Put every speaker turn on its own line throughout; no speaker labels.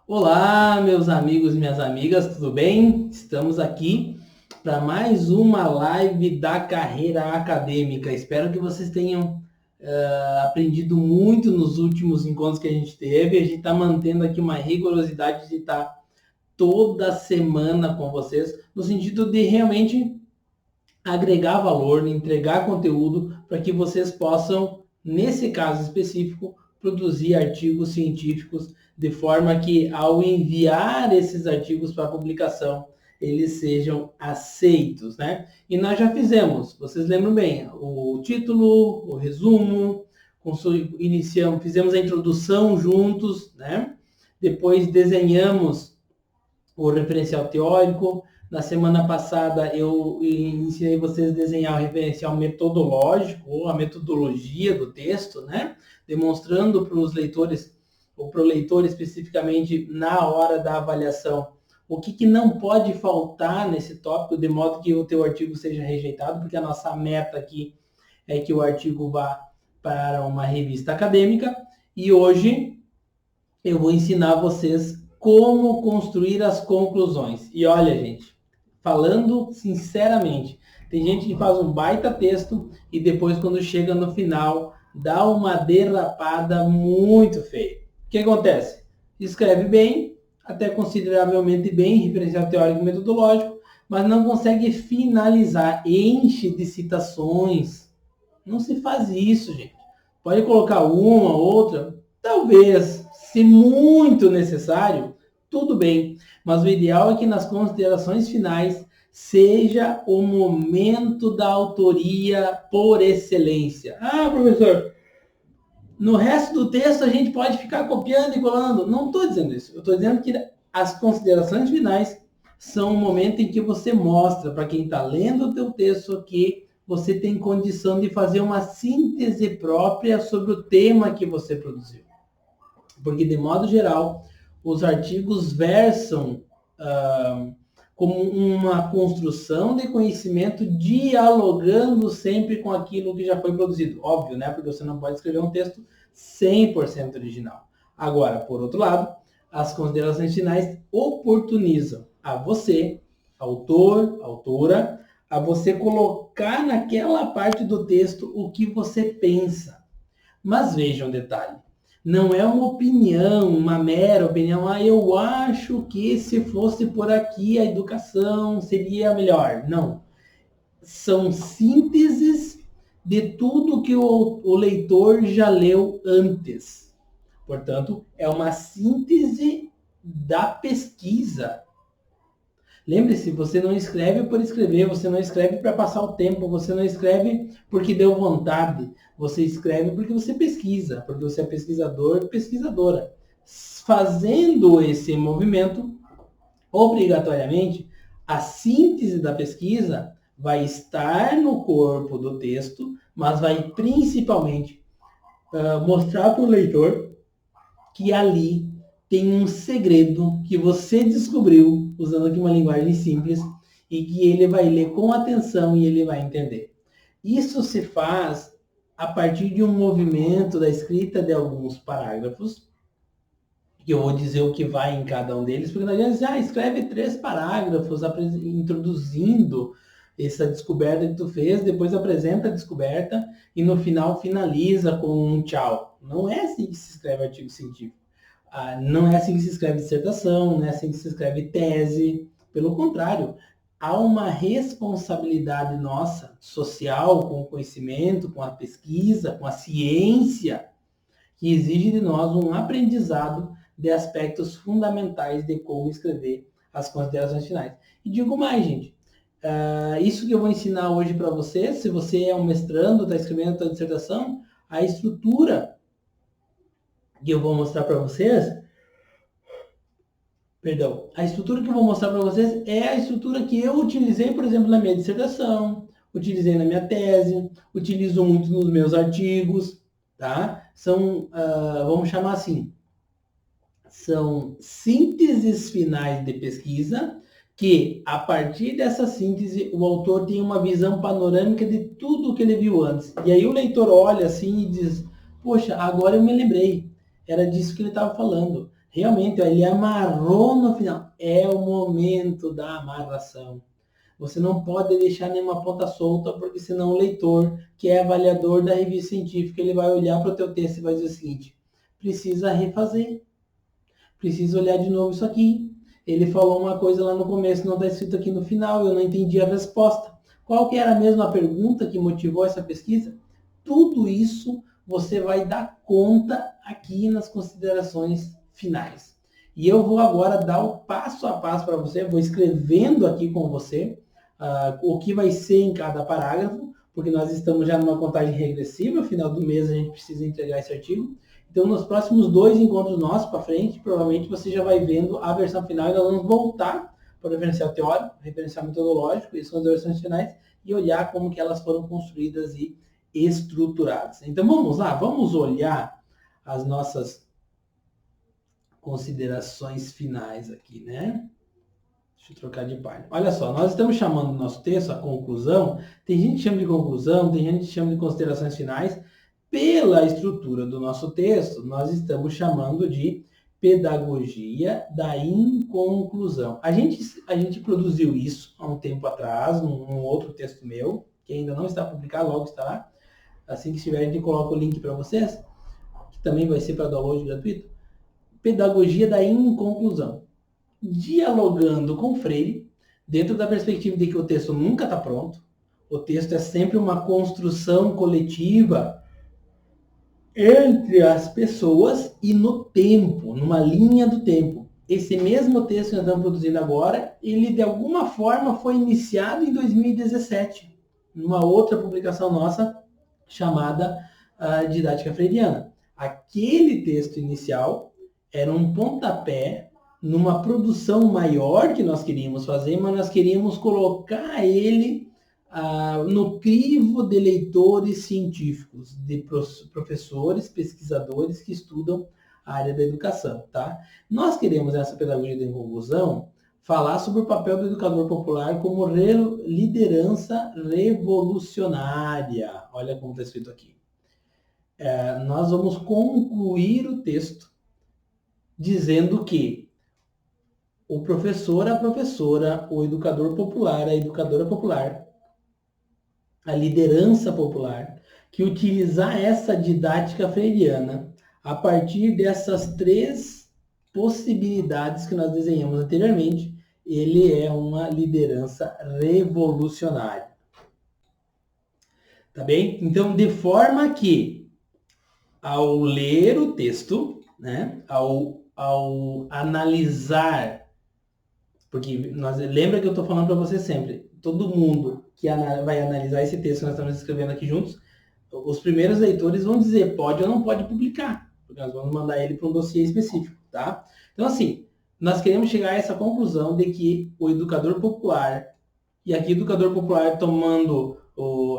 Olá, meus amigos e minhas amigas, tudo bem? Estamos aqui para mais uma live da carreira acadêmica. Espero que vocês tenham aprendido muito nos últimos encontros que a gente teve. A gente está mantendo aqui uma rigorosidade de estar toda semana com vocês, no sentido de realmente agregar valor, entregar conteúdo para que vocês possam, nesse caso específico, produzir artigos científicos de forma que, ao enviar esses artigos para publicação, eles sejam aceitos, né? E nós já fizemos, vocês lembram bem, o título, o resumo, iniciamos, fizemos a introdução juntos, né? Depois desenhamos o referencial teórico. Na semana passada eu ensinei vocês a desenhar o referencial metodológico, ou a metodologia do texto, né? Demonstrando para os leitores, ou para o leitor especificamente, na hora da avaliação, o que não pode faltar nesse tópico, de modo que o teu artigo seja rejeitado, porque a nossa meta aqui é que o artigo vá para uma revista acadêmica. E hoje eu vou ensinar vocês como construir as conclusões. E olha, gente, falando sinceramente, tem gente que faz um baita texto e depois, quando chega no final, dá uma derrapada muito feia. O que acontece? Escreve bem, até consideravelmente bem, referencial teórico e metodológico, mas não consegue finalizar, enche de citações. Não se faz isso, gente. Pode colocar uma, outra, talvez, se muito necessário, tudo bem. Mas o ideal é que nas considerações finais seja o momento da autoria por excelência. Ah, professor, no resto do texto a gente pode ficar copiando e colando. Não estou dizendo isso. Eu estou dizendo que as considerações finais são o momento em que você mostra para quem está lendo o teu texto que você tem condição de fazer uma síntese própria sobre o tema que você produziu. Porque, de modo geral, os artigos versam como uma construção de conhecimento dialogando sempre com aquilo que já foi produzido. Óbvio, né? Porque você não pode escrever um texto 100% original. Agora, por outro lado, as considerações finais oportunizam a você, autor, autora, a você colocar naquela parte do texto o que você pensa. Mas veja um detalhe. Não é uma opinião, uma mera opinião. Ah, eu acho que se fosse por aqui a educação seria melhor. Não. São sínteses de tudo que o leitor já leu antes. Portanto, é uma síntese da pesquisa. Lembre-se, você não escreve por escrever, você não escreve para passar o tempo, você não escreve porque deu vontade, você escreve porque você pesquisa, porque você é pesquisador, pesquisadora. Fazendo esse movimento, obrigatoriamente, a síntese da pesquisa vai estar no corpo do texto, mas vai principalmente mostrar para o leitor que ali tem um segredo que você descobriu, usando aqui uma linguagem simples, e que ele vai ler com atenção e ele vai entender. Isso se faz a partir de um movimento da escrita de alguns parágrafos, que eu vou dizer o que vai em cada um deles, porque não adianta dizer, escreve 3 parágrafos introduzindo essa descoberta que tu fez, depois apresenta a descoberta e no final finaliza com um tchau. Não é assim que se escreve artigo científico. Não é assim que se escreve dissertação, não é assim que se escreve tese. Pelo contrário, há uma responsabilidade nossa, social, com o conhecimento, com a pesquisa, com a ciência, que exige de nós um aprendizado de aspectos fundamentais de como escrever as considerações finais. E digo mais, gente, isso que eu vou ensinar hoje para você, se você é um mestrando, está escrevendo a sua dissertação, a estrutura que eu vou mostrar para vocês, a estrutura que eu vou mostrar para vocês é a estrutura que eu utilizei, por exemplo, na minha dissertação, utilizei na minha tese, utilizo muito nos meus artigos, tá? São, vamos chamar assim, são sínteses finais de pesquisa que, a partir dessa síntese, o autor tem uma visão panorâmica de tudo o que ele viu antes. E aí o leitor olha assim e diz, poxa, agora eu me lembrei, era disso que ele estava falando. Realmente, ele amarrou no final. É o momento da amarração. Você não pode deixar nenhuma ponta solta, porque senão o leitor, que é avaliador da revista científica, ele vai olhar para o teu texto e vai dizer o seguinte: precisa refazer, precisa olhar de novo isso aqui. Ele falou uma coisa lá no começo, não está escrito aqui no final, eu não entendi a resposta. Qual que era mesmo a pergunta que motivou essa pesquisa? Tudo isso você vai dar conta aqui nas considerações finais. E eu vou agora dar o passo a passo para você, vou escrevendo aqui com você o que vai ser em cada parágrafo, porque nós estamos já numa contagem regressiva, no final do mês a gente precisa entregar esse artigo. Então, nos próximos 2 encontros nossos para frente, provavelmente você já vai vendo a versão final e nós vamos voltar para o referencial teórico, referencial metodológico, isso são as versões finais, e olhar como que elas foram construídas e estruturadas. Então, vamos lá, vamos olhar as nossas considerações finais aqui, né? Deixa eu trocar de página. Olha só, nós estamos chamando o nosso texto a conclusão. Tem gente que chama de conclusão, tem gente que chama de considerações finais. Pela estrutura do nosso texto, nós estamos chamando de pedagogia da inconclusão. A gente produziu isso há um tempo atrás, num outro texto meu, que ainda não está publicado, logo estará. Assim que estiver, a gente coloca o link para vocês, que também vai ser para download gratuito. Pedagogia da inconclusão. Dialogando com Freire, dentro da perspectiva de que o texto nunca está pronto, o texto é sempre uma construção coletiva entre as pessoas e no tempo, numa linha do tempo. Esse mesmo texto que nós estamos produzindo agora, ele de alguma forma foi iniciado em 2017, numa outra publicação nossa chamada Didática Freiriana. Aquele texto inicial era um pontapé numa produção maior que nós queríamos fazer, mas nós queríamos colocar ele no crivo de leitores científicos, de professores, pesquisadores que estudam a área da educação, tá? Nós queremos, nessa pedagogia da inconclusão, falar sobre o papel do educador popular como liderança revolucionária. Olha como está escrito aqui. Nós vamos concluir o texto dizendo que o professor, a professora, o educador popular, a educadora popular, a liderança popular, que utilizar essa didática freiriana a partir dessas 3 possibilidades que nós desenhamos anteriormente, ele é uma liderança revolucionária. Tá bem? Então, de forma que, ao ler o texto, né, ao analisar, porque lembra que eu estou falando para você sempre, todo mundo que vai analisar esse texto que nós estamos escrevendo aqui juntos, os primeiros leitores vão dizer pode ou não pode publicar, porque nós vamos mandar ele para um dossiê específico, tá? Então, assim, nós queremos chegar a essa conclusão de que o educador popular, e aqui educador popular tomando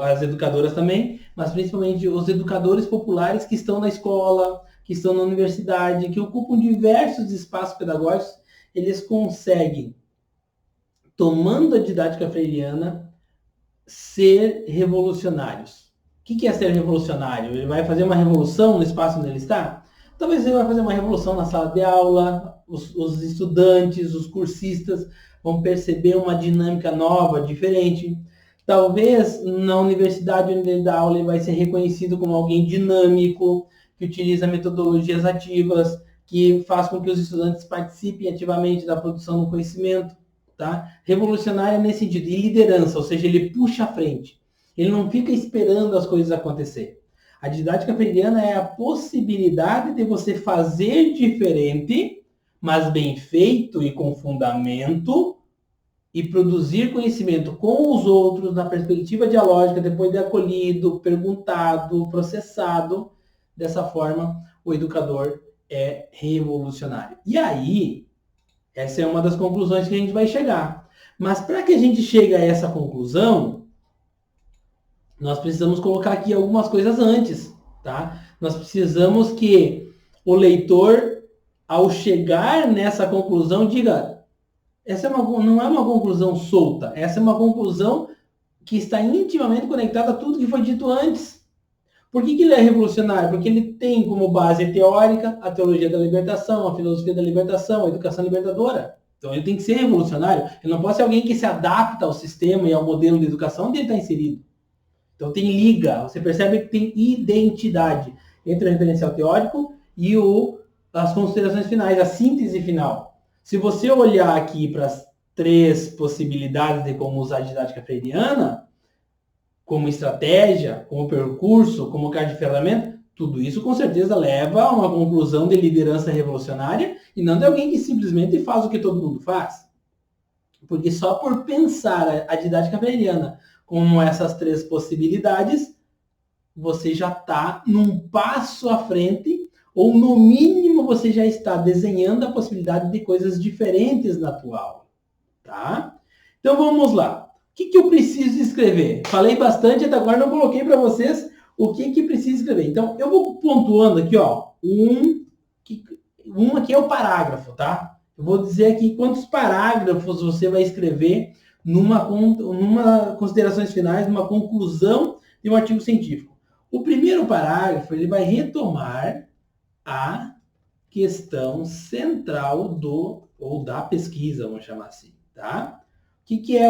as educadoras também, mas principalmente os educadores populares que estão na escola, que estão na universidade, que ocupam diversos espaços pedagógicos, eles conseguem, tomando a didática freiriana, ser revolucionários. O que é ser revolucionário? Ele vai fazer uma revolução no espaço onde ele está? Talvez ele vai fazer uma revolução na sala de aula, os estudantes, os cursistas vão perceber uma dinâmica nova, diferente. Talvez na universidade onde ele dá aula ele vai ser reconhecido como alguém dinâmico, que utiliza metodologias ativas, que faz com que os estudantes participem ativamente da produção do conhecimento. Tá? Revolucionário nesse sentido, e liderança, ou seja, ele puxa à frente. Ele não fica esperando as coisas acontecer. A didática freiriana é a possibilidade de você fazer diferente, mas bem feito e com fundamento, e produzir conhecimento com os outros na perspectiva dialógica, depois de acolhido, perguntado, processado. Dessa forma, o educador é revolucionário. E aí, essa é uma das conclusões que a gente vai chegar. Mas para que a gente chegue a essa conclusão, nós precisamos colocar aqui algumas coisas antes, tá? Nós precisamos que o leitor, ao chegar nessa conclusão, diga: essa não é uma conclusão solta, essa é uma conclusão que está intimamente conectada a tudo que foi dito antes. Por que ele é revolucionário? Porque ele tem como base teórica a teologia da libertação, a filosofia da libertação, a educação libertadora. Então ele tem que ser revolucionário. Ele não pode ser alguém que se adapta ao sistema e ao modelo de educação onde ele está inserido. Então tem liga, você percebe que tem identidade entre o referencial teórico e as considerações finais, a síntese final. Se você olhar aqui para as 3 possibilidades de como usar a didática freiriana, como estratégia, como percurso, como caixa de ferramenta, tudo isso com certeza leva a uma conclusão de liderança revolucionária e não de alguém que simplesmente faz o que todo mundo faz. Porque só por pensar a didática freiriana como essas 3 possibilidades, você já está num passo à frente, ou no mínimo você já está desenhando a possibilidade de coisas diferentes na tua aula. Tá? Então vamos lá. O que eu preciso escrever? Falei bastante, até agora não coloquei para vocês o que precisa escrever. Então eu vou pontuando aqui, ó. Um aqui é o parágrafo, tá? Eu vou dizer aqui quantos parágrafos você vai escrever numa considerações finais, numa conclusão de um artigo científico. O primeiro parágrafo, ele vai retomar a questão central ou da pesquisa, vamos chamar assim, tá? O que é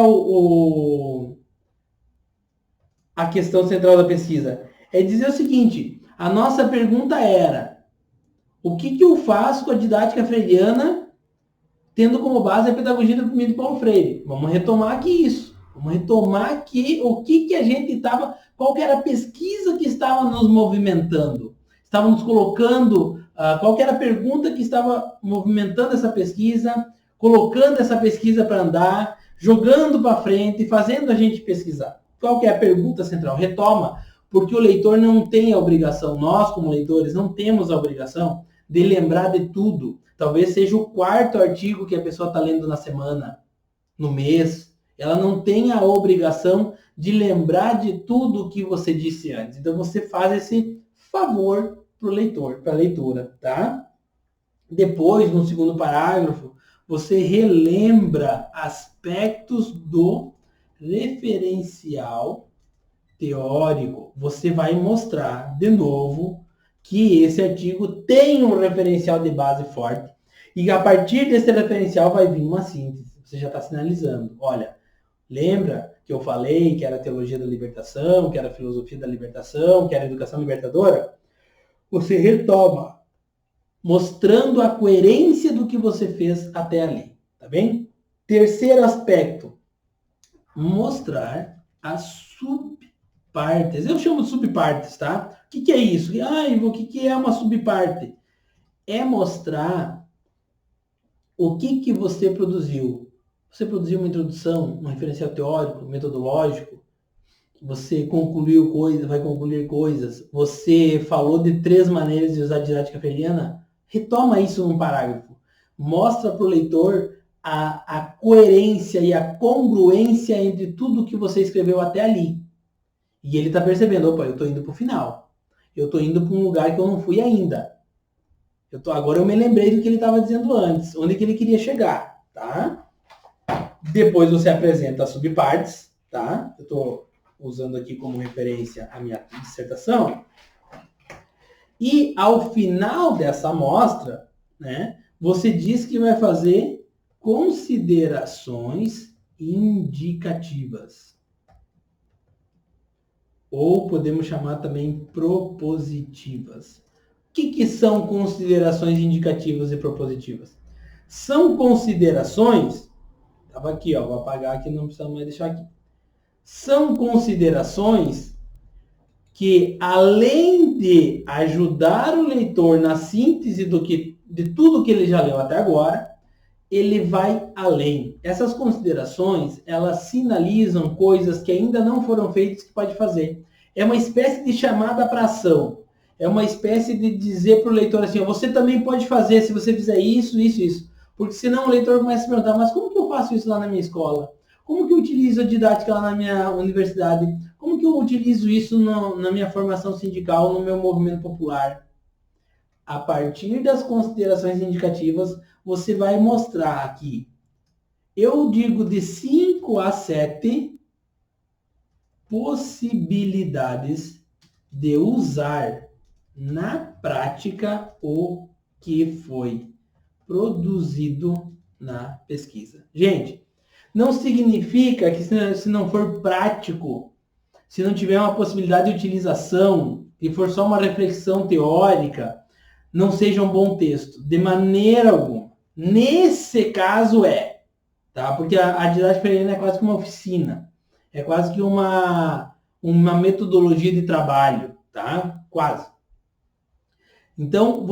a questão central da pesquisa? É dizer o seguinte, a nossa pergunta era, o que eu faço com a didática freiriana tendo como base a pedagogia do primeiro Paulo Freire? Vamos retomar aqui isso. Vamos retomar aqui o que a gente estava, qual que era a pesquisa que estava nos movimentando. Estava nos colocando, qual que era a pergunta que estava movimentando essa pesquisa, colocando essa pesquisa para andar, jogando para frente, fazendo a gente pesquisar. Qual que é a pergunta central? Retoma, porque o leitor não tem a obrigação, nós como leitores não temos a obrigação de lembrar de tudo. Talvez seja o 4º artigo que a pessoa está lendo na semana, no mês. Ela não tem a obrigação de lembrar de tudo o que você disse antes. Então você faz esse favor para o leitor, para a leitura, tá? Depois, no segundo parágrafo, você relembra aspectos do referencial teórico. Você vai mostrar de novo que esse artigo tem um referencial de base forte e a partir desse referencial vai vir uma síntese. Você já está sinalizando. Olha, lembra que eu falei que era a teologia da libertação, que era a filosofia da libertação, que era a educação libertadora? Você retoma, mostrando a coerência do que você fez até ali. Tá bem? Terceiro aspecto, mostrar as subpartes. Eu chamo de subpartes, tá? O que é isso? O que é uma subparte? É mostrar o que você produziu. Você produziu uma introdução, um referencial teórico, metodológico. Você concluiu coisas, vai concluir coisas. Você falou de 3 maneiras de usar a didática freiriana. Retoma isso num parágrafo. Mostra para o leitor a coerência e a congruência entre tudo que você escreveu até ali. E ele está percebendo, opa, eu estou indo para o final. Eu estou indo para um lugar que eu não fui ainda. Agora eu me lembrei do que ele estava dizendo antes, onde que ele queria chegar, tá? Depois você apresenta as subpartes, tá? Eu estou usando aqui como referência a minha dissertação. E ao final dessa amostra, né, você diz que vai fazer considerações indicativas. Ou podemos chamar também propositivas. O que são considerações indicativas e propositivas? São considerações... Estava aqui, ó, vou apagar aqui, não precisa mais deixar aqui. São considerações que, além de ajudar o leitor na síntese de tudo que ele já leu até agora, ele vai além. Essas considerações, elas sinalizam coisas que ainda não foram feitas que pode fazer. É uma espécie de chamada para ação. É uma espécie de dizer para o leitor assim, você também pode fazer se você fizer isso, isso, isso. Porque senão o leitor começa a se perguntar, mas como que eu faço isso lá na minha escola? Como que eu utilizo a didática lá na minha universidade? Como que eu utilizo isso na minha formação sindical, no meu movimento popular? A partir das considerações indicativas, você vai mostrar aqui. Eu digo de 5 a 7 possibilidades de usar na prática o que foi produzido na pesquisa. Gente, não significa que se não for prático, se não tiver uma possibilidade de utilização, e for só uma reflexão teórica, não seja um bom texto. De maneira alguma. Nesse caso tá? Porque a didática freiriana é quase que uma oficina. É quase que uma metodologia de trabalho, tá? Quase. Então,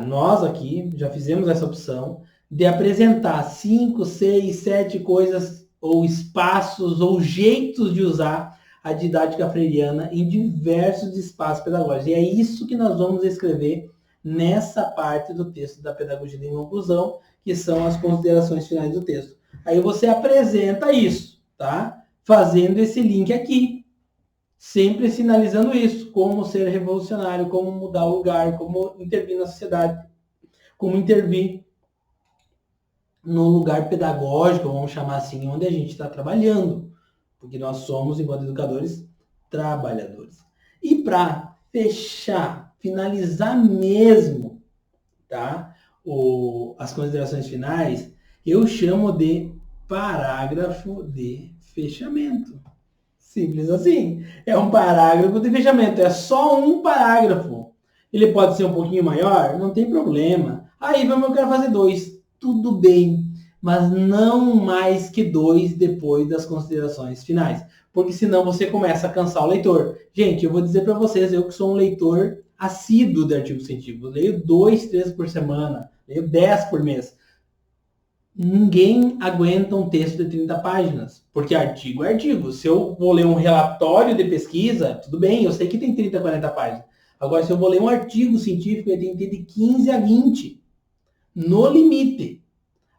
nós aqui, já fizemos essa opção de apresentar 5, 6, 7 coisas, ou espaços, ou jeitos de usar a didática freiriana em diversos espaços pedagógicos. E é isso que nós vamos escrever nessa parte do texto da pedagogia de conclusão, que são as considerações finais do texto. Aí você apresenta isso, tá? Fazendo esse link aqui. Sempre sinalizando isso, como ser revolucionário, como mudar o lugar, como intervir na sociedade, como intervir no lugar pedagógico, vamos chamar assim, onde a gente está trabalhando, porque nós somos, enquanto educadores, trabalhadores. E para fechar, finalizar mesmo, tá? As considerações finais, eu chamo de parágrafo de fechamento. Simples assim. É um parágrafo de fechamento. É só um parágrafo. Ele pode ser um pouquinho maior? Não tem problema. Aí, eu quero fazer 2. Tudo bem. Mas não mais que 2 depois das considerações finais. Porque senão você começa a cansar o leitor. Gente, eu vou dizer para vocês, eu que sou um leitor assíduo de artigo científico. Eu leio 2, 3 por semana. Leio 10 por mês. Ninguém aguenta um texto de 30 páginas, porque artigo é artigo. Se eu vou ler um relatório de pesquisa, tudo bem, eu sei que tem 30, 40 páginas. Agora, se eu vou ler um artigo científico, ele tem que ter de 15 a 20, no limite.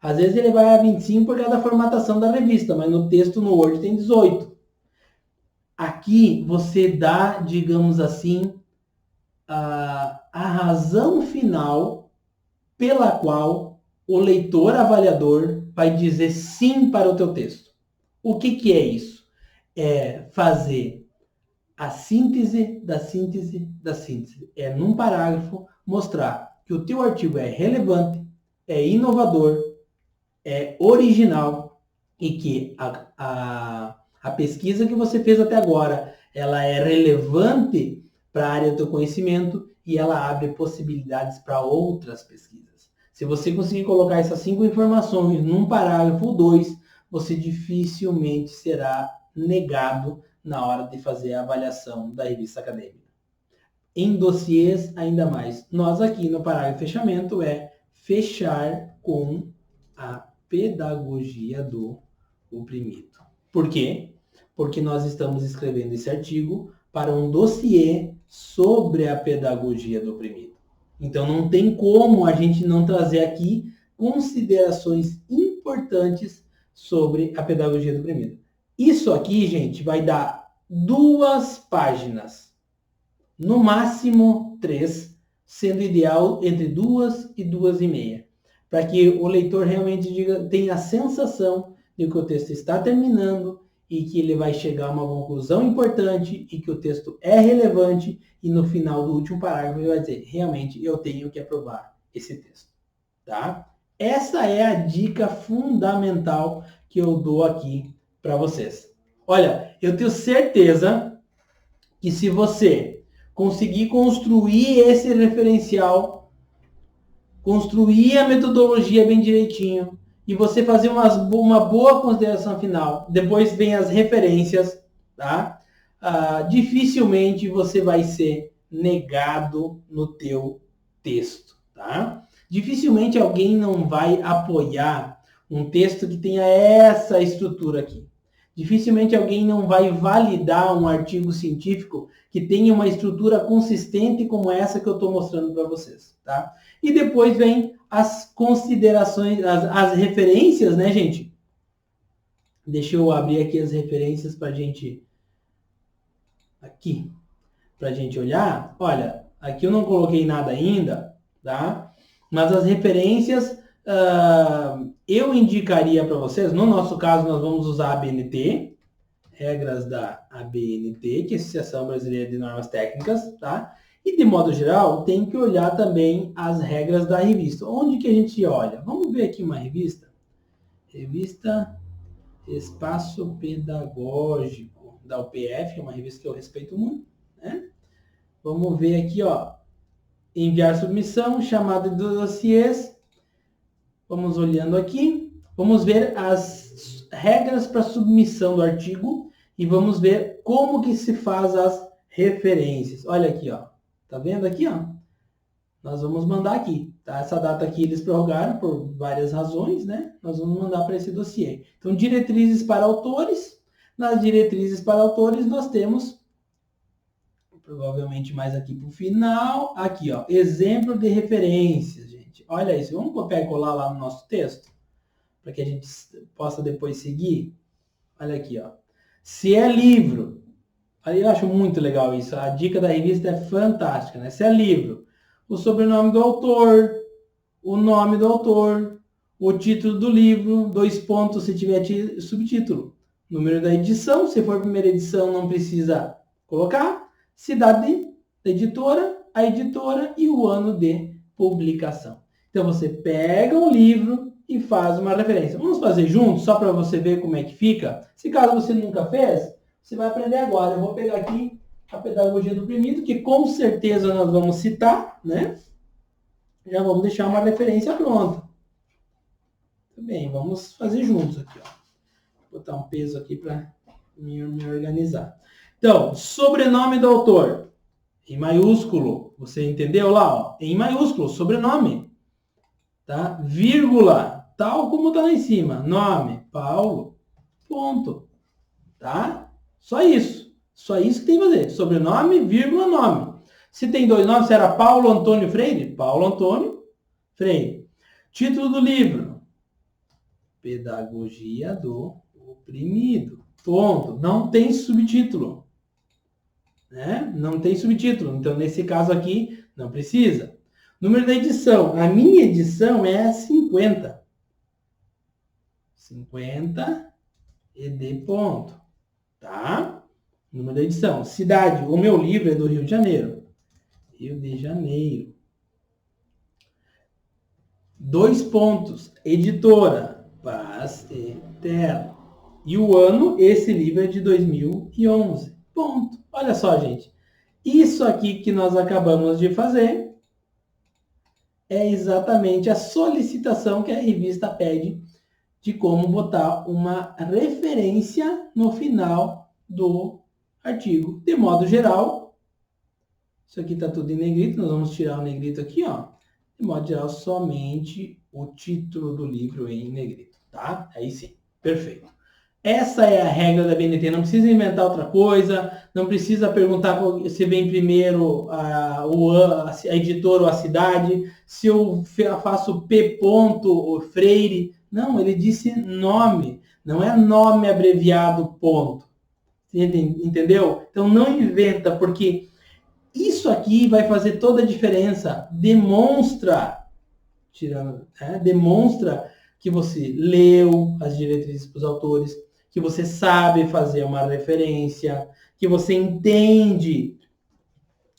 Às vezes ele vai a 25 por causa da formatação da revista, mas no texto no Word tem 18. Aqui você dá, digamos assim, a razão final pela qual o leitor avaliador vai dizer sim para o teu texto. O que é isso? É fazer a síntese da síntese da síntese. É, num parágrafo, mostrar que o teu artigo é relevante, é inovador, é original e que a pesquisa que você fez até agora, ela é relevante para a área do teu conhecimento e ela abre possibilidades para outras pesquisas. Se você conseguir colocar essas 5 informações num parágrafo ou 2, você dificilmente será negado na hora de fazer a avaliação da revista acadêmica. Em dossiês, ainda mais. Nós aqui no parágrafo de fechamento é fechar com a pedagogia do oprimido. Por quê? Porque nós estamos escrevendo esse artigo para um dossiê sobre a pedagogia do oprimido. Então, não tem como a gente não trazer aqui considerações importantes sobre a pedagogia do oprimido. Isso aqui, gente, vai dar 2 páginas. No máximo 3, sendo ideal entre 2 e 2,5. Para que o leitor realmente tenha a sensação de que o texto está terminando e que ele vai chegar a uma conclusão importante e que o texto é relevante e no final do último parágrafo ele vai dizer, realmente eu tenho que aprovar esse texto, tá? Essa é a dica fundamental que eu dou aqui para vocês. Olha, eu tenho certeza que se você conseguir construir esse referencial, construir a metodologia bem direitinho, e você fazer uma boa consideração final, depois vem as referências, tá? Dificilmente você vai ser negado no teu texto, tá? Dificilmente alguém não vai apoiar um texto que tenha essa estrutura aqui. Dificilmente alguém não vai validar um artigo científico que tenha uma estrutura consistente como essa que eu estou mostrando para vocês, tá? E depois vem as considerações, as referências, né, gente? Deixa eu abrir aqui as referências para a gente... Aqui, para a gente olhar. Olha, aqui eu não coloquei nada ainda, tá? Mas as referências, eu indicaria para vocês, no nosso caso nós vamos usar a BNT, regras da ABNT, que é a Associação Brasileira de Normas Técnicas, tá? E, de modo geral, tem que olhar também as regras da revista. Onde que a gente olha? Vamos ver aqui uma revista. Revista Espaço Pedagógico, da UPF, é uma revista que eu respeito muito, né? Vamos ver aqui, ó. Enviar submissão, chamada de dossiês. Vamos olhando aqui. Vamos ver as regras para submissão do artigo e vamos ver como que se faz as referências. Olha aqui, ó. Tá vendo aqui, ó? Nós vamos mandar aqui, tá? Essa data aqui eles prorrogaram por várias razões, né? Nós vamos mandar para esse dossiê. Então, diretrizes para autores. Nas diretrizes para autores, nós temos, provavelmente mais aqui para o final, aqui, ó, exemplo de referências, gente. Olha isso, vamos copiar e colar lá no nosso texto, para que a gente possa depois seguir. Olha aqui, ó. Se é livro, aí eu acho muito legal isso, a dica da revista é fantástica, né? Se é livro, o sobrenome do autor, o nome do autor, o título do livro, 2 pontos se tiver subtítulo, número da edição, se for primeira edição não precisa colocar, cidade da editora, a editora e o ano de publicação. Então você pega um livro e faz uma referência. Vamos fazer juntos, só para você ver como é que fica? Se caso você nunca fez, você vai aprender agora. Eu vou pegar aqui a pedagogia do oprimido, que com certeza nós vamos citar, né? Já vamos deixar uma referência pronta. Tudo bem, vamos fazer juntos aqui, ó. Vou botar um peso aqui para me organizar. Então, sobrenome do autor, em maiúsculo. Você entendeu lá, ó? Em maiúsculo, sobrenome. Tá? Vírgula, tal como está lá em cima. Nome, Paulo. Ponto. Tá? Só isso. Só isso que tem que fazer. Sobrenome, vírgula, nome. Se tem 2 nomes, será Paulo Antônio Freire? Paulo Antônio Freire. Título do livro. Pedagogia do oprimido. Ponto. Não tem subtítulo. Né? Não tem subtítulo. Então, nesse caso aqui, não precisa. Número da edição. A minha edição é 50. 50 ED ponto. Tá? Número da edição. Cidade. O meu livro é do Rio de Janeiro. Rio de Janeiro. 2 pontos. Editora. Paz Eterna. E o ano, esse livro é de 2011. Ponto. Olha só, gente. Isso aqui que nós acabamos de fazer é exatamente a solicitação que a revista pede de como botar uma referência no final do artigo. De modo geral, isso aqui está tudo em negrito, nós vamos tirar o negrito aqui, ó. De modo geral, somente o título do livro em negrito, tá? Aí sim, perfeito. Essa é a regra da BNT, não precisa inventar outra coisa, não precisa perguntar se vem primeiro a editora ou a cidade, se eu faço P. ou Freire. Não, ele disse nome, não é nome abreviado ponto. Entendeu? Então não inventa, porque isso aqui vai fazer toda a diferença. Demonstra que você leu as diretrizes para os autores, que você sabe fazer uma referência, que você entende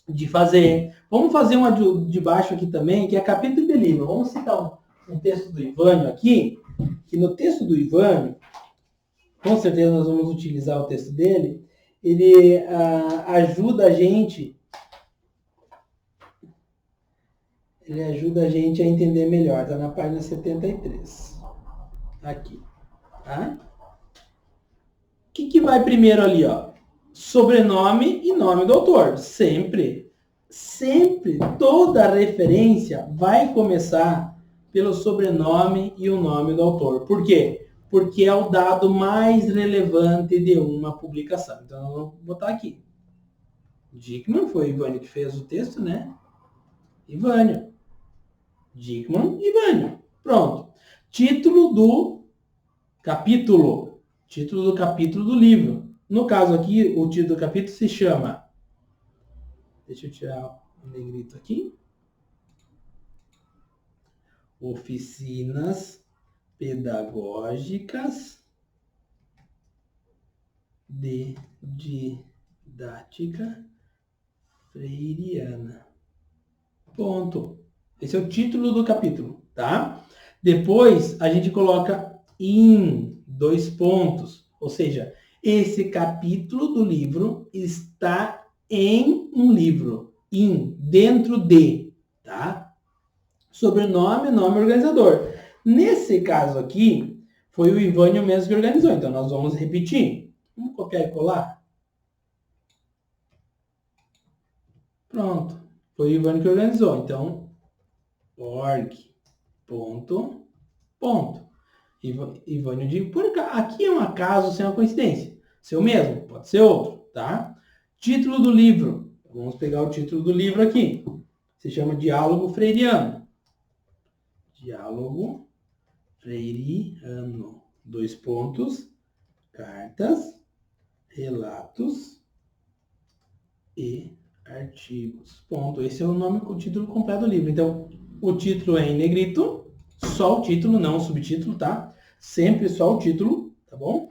de fazer. Vamos fazer uma de baixo aqui também, que é capítulo de livro. Vamos citar um texto do Ivânio aqui, que no texto do Ivânio, com certeza nós vamos utilizar o texto dele, ele ajuda a gente a entender melhor. Está na página 73. Aqui. Tá? O que vai primeiro ali, ó? Sobrenome e nome do autor. Sempre, toda referência vai começar pelo sobrenome e o nome do autor. Por quê? Porque é o dado mais relevante de uma publicação. Então, eu vou botar aqui. Dickmann, foi o Ivânio que fez o texto, né? Ivânio. Dickmann, Ivânio. Pronto. Título do capítulo. Título do capítulo do livro. No caso aqui, o título do capítulo se chama... Deixa eu tirar o negrito aqui. Oficinas Pedagógicas de didática freiriana. Ponto. Esse é o título do capítulo, tá? Depois a gente coloca em 2 pontos, ou seja, esse capítulo do livro está em um livro, dentro de, tá? Sobrenome, nome organizador. Nesse caso aqui, foi o Ivânio mesmo que organizou, então nós vamos repetir. Vamos copiar e colar? Pronto. Foi o Ivânio que organizou. Então, org. Ponto. Ivânio de... Aqui é um acaso sem uma coincidência. Seu mesmo, pode ser outro, tá? Título do livro. Vamos pegar o título do livro aqui. Se chama Diálogo Freiriano. Diálogo Freiriano. 2 pontos. Cartas, relatos e artigos. Ponto. Esse é o nome, o título completo do livro. Então, o título é em negrito, só o título, não o subtítulo, tá? Sempre só o título, tá bom?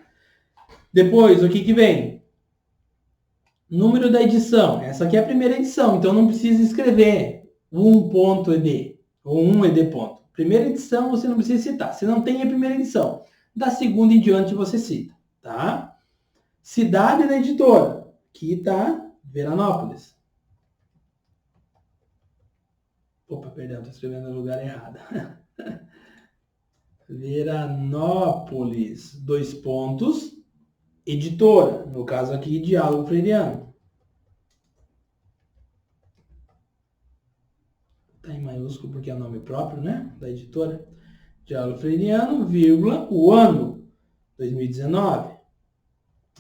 Depois, o que vem? Número da edição. Essa aqui é a primeira edição, então não precisa escrever 1.ed ou 1ed. Primeira edição você não precisa citar. Se não tem a primeira edição, da segunda em diante você cita, tá? Cidade da editora. Aqui tá Veranópolis. Opa, perdão, estou escrevendo no lugar errado. Veranópolis, 2 pontos. Editora, no caso aqui, Diálogo Freiriano. Está em maiúsculo porque é o nome próprio, né? Da editora. Diálogo Freiriano, vírgula, o ano, 2019.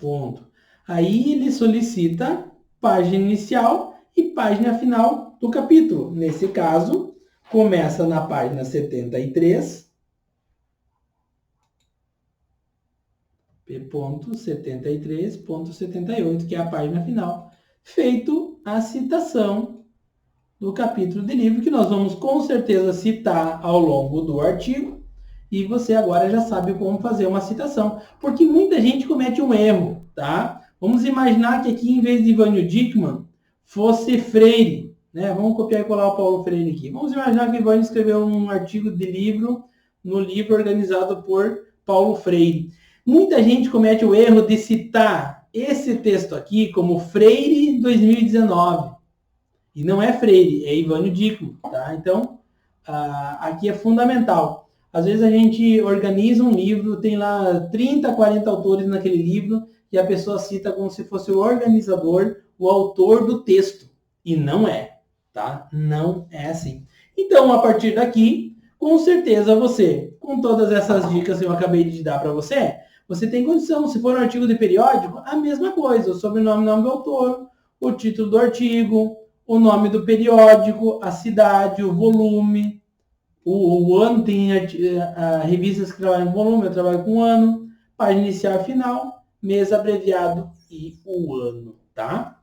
Ponto. Aí ele solicita página inicial e página final do capítulo. Nesse caso, começa na página 73. P.73.78, que é a página final. Feito a citação do capítulo de livro, que nós vamos com certeza citar ao longo do artigo. E você agora já sabe como fazer uma citação. Porque muita gente comete um erro, tá? Vamos imaginar que aqui, em vez de Ivânio Dickmann, fosse Freire, né? Vamos copiar e colar o Paulo Freire aqui. Vamos imaginar que Ivânio escreveu um artigo de livro, no livro organizado por Paulo Freire. Muita gente comete o erro de citar esse texto aqui como Freire 2019. E não é Freire, é Ivânio Dickmann, tá? Então, aqui é fundamental. Às vezes a gente organiza um livro, tem lá 30, 40 autores naquele livro, e a pessoa cita como se fosse o organizador, o autor do texto. E não é, tá? Não é assim. Então, a partir daqui, com certeza você, com todas essas dicas que eu acabei de dar para você, você tem condição, se for um artigo de periódico, a mesma coisa, o sobrenome, nome do autor, o título do artigo, o nome do periódico, a cidade, o volume, o ano. Tem revistas que trabalham com volume, eu trabalho com ano, página inicial e final, mês abreviado e o ano, tá?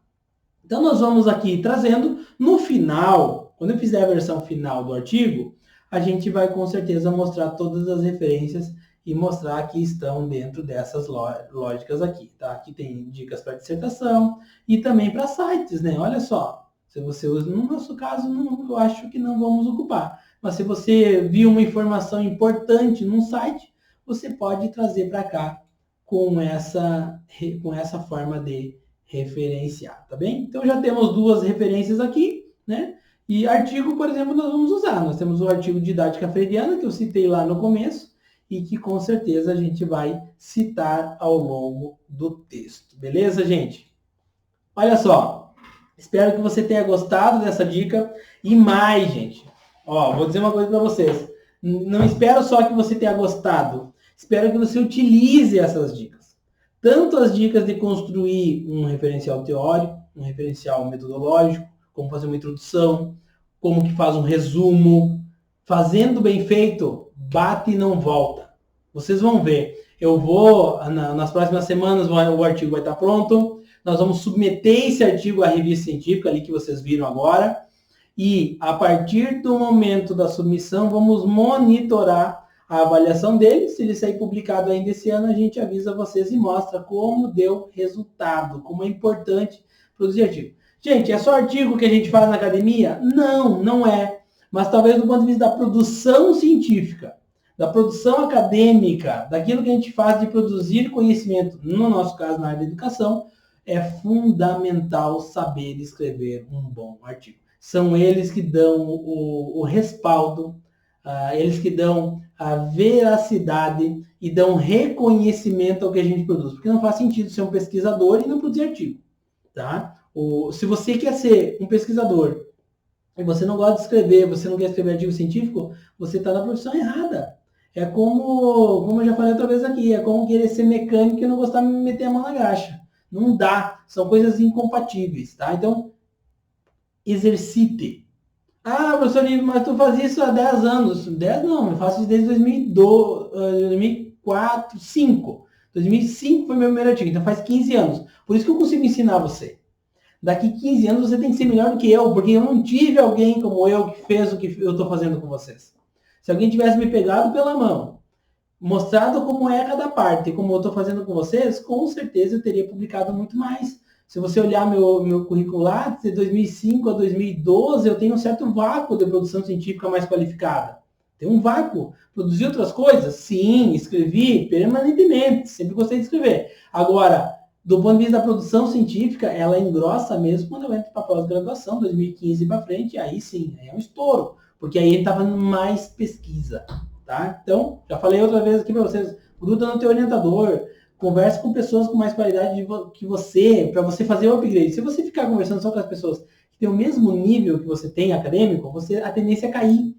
Então nós vamos aqui trazendo, no final, quando eu fizer a versão final do artigo, a gente vai com certeza mostrar todas as referências e mostrar que estão dentro dessas lógicas aqui, tá? Aqui tem dicas para dissertação e também para sites, né? Olha só, se você usa, no nosso caso, eu acho que não vamos ocupar. Mas se você viu uma informação importante num site, você pode trazer para cá com essa forma de referenciar, tá bem? Então já temos 2 referências aqui, né? E artigo, por exemplo, nós vamos usar. Nós temos o artigo Didática Freiriana, que eu citei lá no começo, e que com certeza a gente vai citar ao longo do texto. Beleza, gente? Olha só, espero que você tenha gostado dessa dica. E mais, gente, ó, vou dizer uma coisa para vocês. Não espero só que você tenha gostado, espero que você utilize essas dicas. Tanto as dicas de construir um referencial teórico, um referencial metodológico, como fazer uma introdução, como que faz um resumo. Fazendo bem feito, bate e não volta. Vocês vão ver. Eu vou, nas próximas semanas, o artigo vai estar pronto. Nós vamos submeter esse artigo à revista científica, ali que vocês viram agora. E, a partir do momento da submissão, vamos monitorar a avaliação dele. Se ele sair publicado ainda esse ano, a gente avisa vocês e mostra como deu resultado, como é importante produzir artigo. Gente, é só artigo que a gente faz na academia? Não, não é. Mas talvez do ponto de vista da produção científica, da produção acadêmica, daquilo que a gente faz de produzir conhecimento, no nosso caso, na área da educação, é fundamental saber escrever um bom artigo. São eles que dão o respaldo, eles que dão a veracidade e dão reconhecimento ao que a gente produz. Porque não faz sentido ser um pesquisador e não produzir artigo. Tá? Se você quer ser um pesquisador e você não gosta de escrever, você não quer escrever artigo científico, você está na profissão errada. É como eu já falei outra vez aqui, é como querer ser mecânico e não gostar de meter a mão na graxa. Não dá, são coisas incompatíveis, tá? Então, exercite. Ah, professor Ivo, mas tu faz isso há 10 anos. 10 não, eu faço isso desde 2002, 2004, 2005. 2005 foi meu primeiro artigo, então faz 15 anos. Por isso que eu consigo ensinar você. Daqui 15 anos você tem que ser melhor do que eu, porque eu não tive alguém como eu que fez o que eu estou fazendo com vocês. Se alguém tivesse me pegado pela mão, mostrado como é cada parte, como eu estou fazendo com vocês, com certeza eu teria publicado muito mais. Se você olhar meu currículo lá, de 2005 a 2012, eu tenho um certo vácuo de produção científica mais qualificada. Tem um vácuo. Produzi outras coisas? Sim, escrevi permanentemente, sempre gostei de escrever. Agora, do ponto de vista da produção científica, ela engrossa mesmo quando eu entro para a pós-graduação, 2015 para frente, aí sim, é um estouro, porque aí ele está fazendo mais pesquisa. Tá? Então, já falei outra vez aqui para vocês, gruda no teu orientador, converse com pessoas com mais qualidade que você, para você fazer o upgrade. Se você ficar conversando só com as pessoas que têm o mesmo nível que você tem acadêmico, a tendência é cair.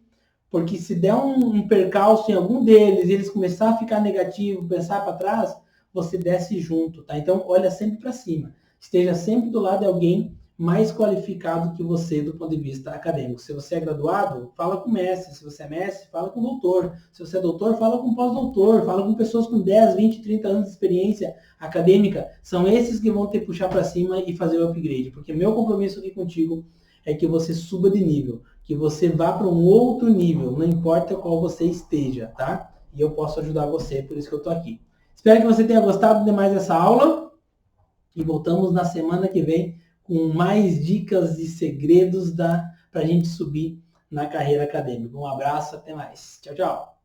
Porque se der um percalço em algum deles e eles começar a ficar negativo, pensar para trás, você desce junto, tá? Então, olha sempre para cima. Esteja sempre do lado de alguém mais qualificado que você do ponto de vista acadêmico. Se você é graduado, fala com mestre. Se você é mestre, fala com doutor. Se você é doutor, fala com pós-doutor. Fala com pessoas com 10, 20, 30 anos de experiência acadêmica. São esses que vão te puxar para cima e fazer o upgrade. Porque meu compromisso aqui contigo é que você suba de nível. Que você vá para um outro nível. Não importa qual você esteja, tá? E eu posso ajudar você, por isso que eu estou aqui. Espero que você tenha gostado de mais dessa aula. E voltamos na semana que vem com mais dicas e segredos para a gente subir na carreira acadêmica. Um abraço, até mais. Tchau, tchau.